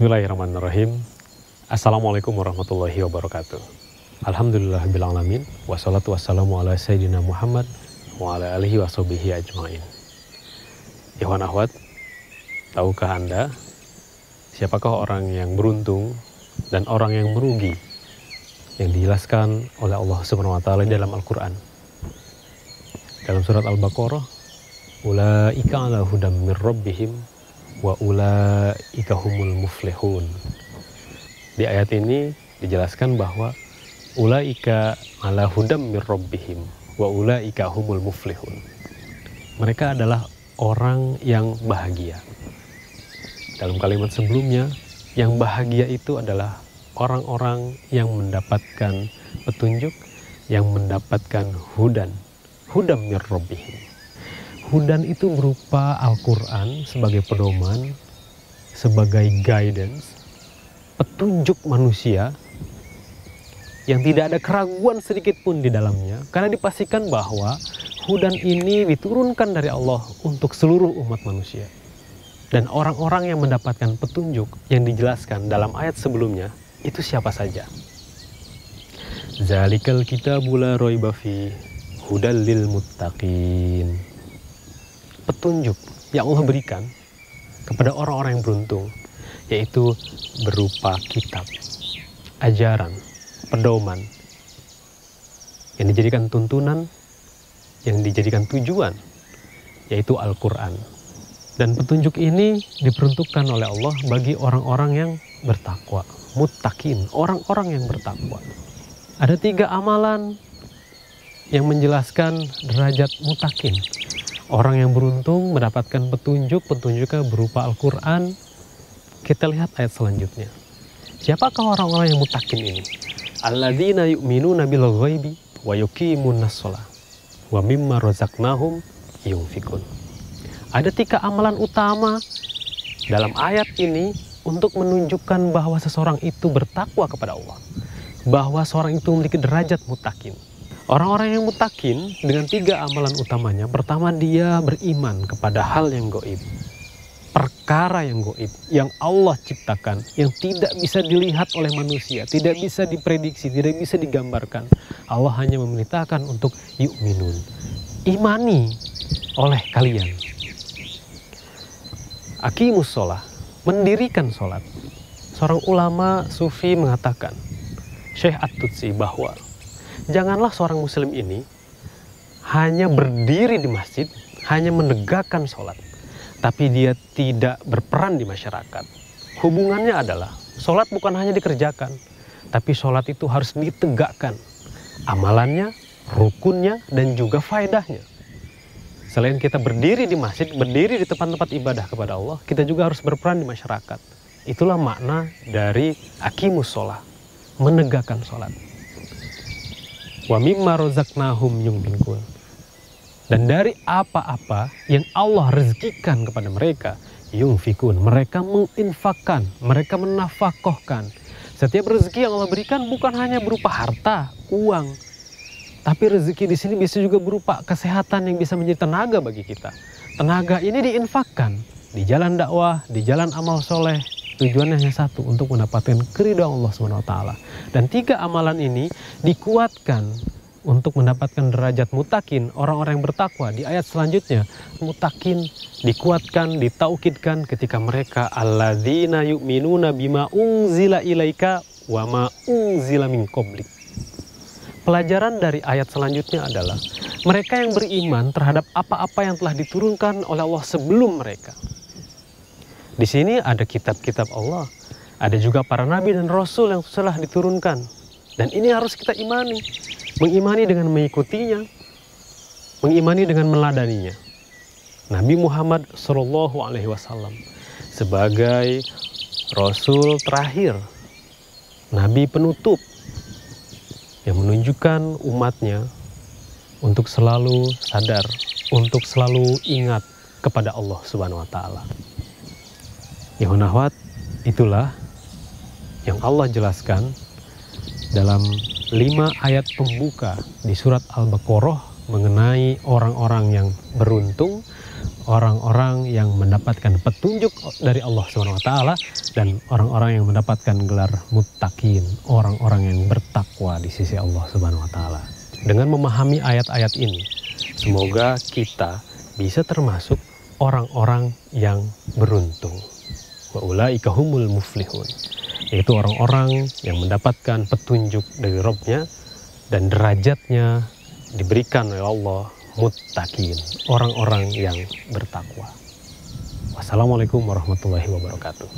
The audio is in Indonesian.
Bismillahirrahmanirrahim. Assalamualaikum warahmatullahi wabarakatuh. Alhamdulillahirrahmanirrahim. Wassalatu wassalamu ala sayyidina Muhammad wa ala alihi wa sahbihi ajma'in. Ikhwan akhwat, tahukah Anda siapakah orang yang beruntung dan orang yang merugi yang dijelaskan oleh Allah Subhanahu wa taala dalam Al-Qur'an? Dalam surat Al-Baqarah, ulaika ala hudam mir rabbihim wa ulaika humul muflihun. Di ayat ini dijelaskan bahwa ulaika ala hudam mir rabbihim wa ulaika humul muflihun. Mereka adalah orang yang bahagia. Dalam kalimat sebelumnya, yang bahagia itu adalah orang-orang yang mendapatkan petunjuk, yang mendapatkan hudam mir rabbihim. Hudan itu berupa Al-Quran sebagai pedoman, sebagai guidance, petunjuk manusia yang tidak ada keraguan sedikit pun di dalamnya, karena dipastikan bahwa hudan ini diturunkan dari Allah untuk seluruh umat manusia. Dan orang-orang yang mendapatkan petunjuk yang dijelaskan dalam ayat sebelumnya, itu siapa saja? Zalikal kitabul la raiba fi hudal lil muttaqin. Petunjuk yang Allah berikan kepada orang-orang yang beruntung, yaitu berupa kitab, ajaran, pedoman yang dijadikan tuntunan, yang dijadikan tujuan, yaitu Al-Quran. Dan petunjuk ini diperuntukkan oleh Allah bagi orang-orang yang bertakwa, muttaqin, orang-orang yang bertakwa. Ada 3 amalan yang menjelaskan derajat muttaqin. Orang yang beruntung mendapatkan petunjuknya berupa Al-Quran. Kita lihat ayat selanjutnya. Siapakah orang-orang yang muttaqin ini? Alladzina yu'minuna bil ghaibi wa yuqimunas shalah wa mimma razaqnahum yunfikun. Ada 3 amalan utama dalam ayat ini untuk menunjukkan bahwa seseorang itu bertakwa kepada Allah, bahwa seorang itu memiliki derajat muttaqin. Orang-orang yang muttaqin dengan 3 amalan utamanya. Pertama, dia beriman kepada hal yang gaib, perkara yang gaib, yang Allah ciptakan, yang tidak bisa dilihat oleh manusia, tidak bisa diprediksi, tidak bisa digambarkan. Allah hanya memerintahkan untuk yu'minun, imani oleh kalian. Aqimus sholah, mendirikan sholat. Seorang ulama sufi mengatakan, Syekh At-Tutsi, bahwa janganlah seorang muslim ini hanya berdiri di masjid, hanya menegakkan sholat, tapi dia tidak berperan di masyarakat. Hubungannya adalah sholat bukan hanya dikerjakan, tapi sholat itu harus ditegakkan. Amalannya, rukunnya, dan juga faedahnya. Selain kita berdiri di masjid, berdiri di tempat-tempat ibadah kepada Allah, kita juga harus berperan di masyarakat. Itulah makna dari aqimus sholah, menegakkan sholat. Wa mimma razaqnahum yunfikun. Dan dari apa-apa yang Allah rezekikan kepada mereka, yunfikun, mereka menginfakkan, mereka menafkahkan. Setiap rezeki yang Allah berikan bukan hanya berupa harta, uang, tapi rezeki di sini bisa juga berupa kesehatan yang bisa menjadi tenaga bagi kita. Tenaga ini diinfakkan di jalan dakwah, di jalan amal soleh. Tujuannya hanya satu, untuk mendapatkan keridhaan Allah SWT. Dan 3 amalan ini dikuatkan untuk mendapatkan derajat muttaqin, orang-orang yang bertakwa. Di ayat selanjutnya, muttaqin dikuatkan, ditaukidkan ketika mereka alladzina yu'minuna bima unzila ilaika wa ma unzila min qablik. Pelajaran dari ayat selanjutnya adalah mereka yang beriman terhadap apa-apa yang telah diturunkan oleh Allah sebelum mereka. Di sini ada kitab-kitab Allah, ada juga para nabi dan rasul yang telah diturunkan. Dan ini harus kita imani. Mengimani dengan mengikutinya, mengimani dengan meladaninya. Nabi Muhammad SAW sebagai rasul terakhir, nabi penutup yang menunjukkan umatnya untuk selalu sadar, untuk selalu ingat kepada Allah Subhanahu wa taala. Ya akhwat, itulah yang Allah jelaskan dalam 5 ayat pembuka di surat Al-Baqarah mengenai orang-orang yang beruntung, orang-orang yang mendapatkan petunjuk dari Allah SWT dan orang-orang yang mendapatkan gelar muttaqin, orang-orang yang bertakwa di sisi Allah SWT. Dengan memahami ayat-ayat ini, semoga kita bisa termasuk orang-orang yang beruntung. Wa ulaika humul muflihun, yaitu orang-orang yang mendapatkan petunjuk dari Rabb-nya dan derajatnya diberikan oleh Allah muttaqin, orang-orang yang bertakwa. Wassalamualaikum warahmatullahi wabarakatuh.